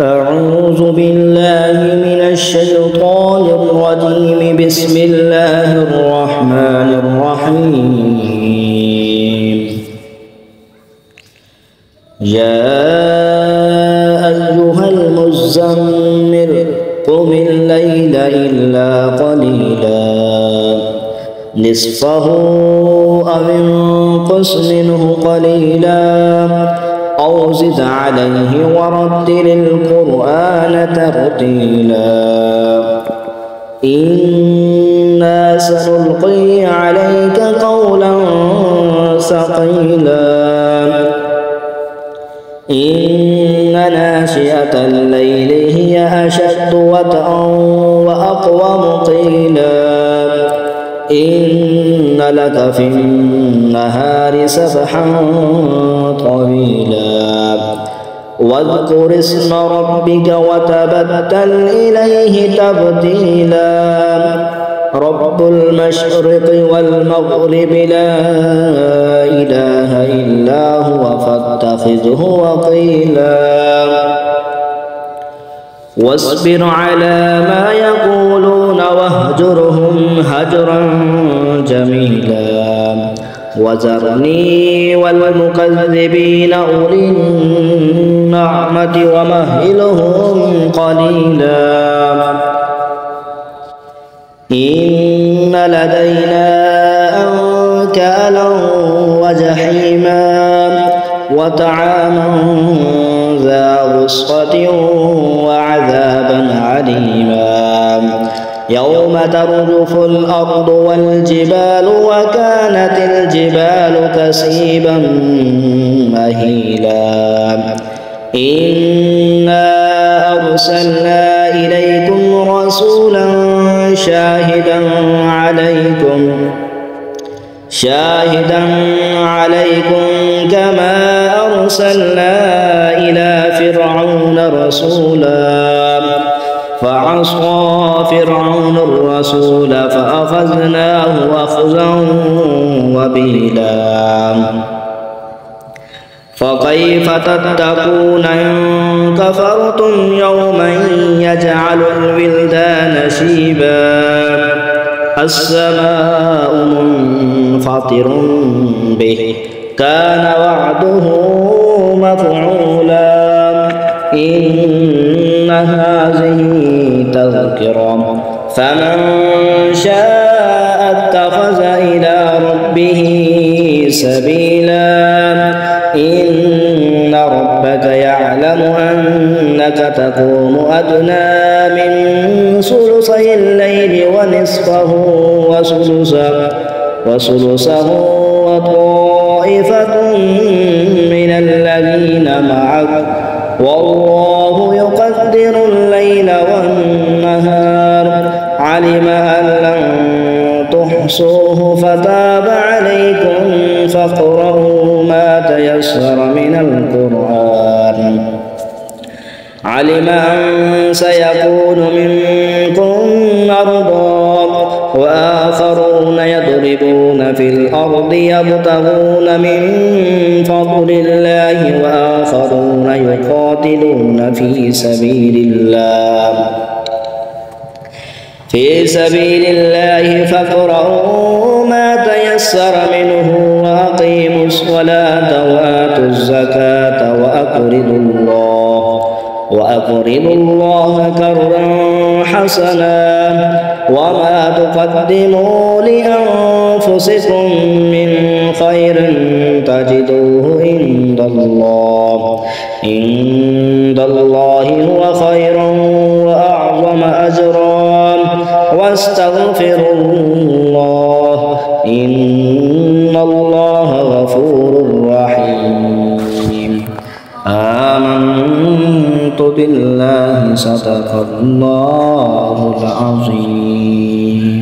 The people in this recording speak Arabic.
أعوذ بالله من الشيطان الرجيم. بسم الله الرحمن الرحيم. يا أيها المزمل قم الليل إلا قليلا نصفه أو انقص منه قليلا أو زد عليه ورتل القرآن ترتيلا. إنا سنلقي عليك قولا ثقيلا. إن ناشئة الليل هي أشد وطئا وأقوم قيلا. إن لك في النهار سبحا طويلا. واذكر اسم ربك وتبتل إليه تبتيلا. رب المشرق والمغرب لا إله إلا هو فاتخذه وكيلا. واصبر على ما يقولون واهجرهم هجرا جميلا. وذرني والمكذبين أولي النعمة ومهلهم قليلا. إن لدينا أنكالا وجحيما وطعاما ذا غصة وعذابا عليما. يوم ترجف الأرض والجبال وكانت الجبال كثيبا مهيلا. إنا أرسلنا إليكم رسولا شاهدا عليكم كما أرسلنا إلى فرعون رسولا. فعصى فرعون الرسول فأخذناه أخذا وبيلا. فكيف تتقون إن كفرتم يوما يجعل الولدان شيبا. السماء منفطر به كان وعده مفعولا. إن هذه تذكرة فمن شاء اتخذ إلى ربه سبيلا. إن ربك يعلم أنك تقوم أدنى من ثلثي الليل ونصفه وثلثه وطائفة من الذين معك والله يقدر الليل والنهار. علم أن لن تحصوه فتاب عليكم فاقرؤوا ما تيسر من القرآن. علم أن سيكون منكم مرضى وآخرون يضربون في الأرض يبتغون من فضل الله وآخرون يقاتلون في سبيل الله فاقرؤوا ما تيسر منه وأقيموا الصلاة وآتوا الزكاة وأقرضوا الله قرضا حسنا. وما تقدموا لأنفسكم من خير تجدوه عند الله هو خيرا وأعظم أجرا. واستغفروا الله إن الله غفور رحيم. آمنت بالله صدق الله العظيم.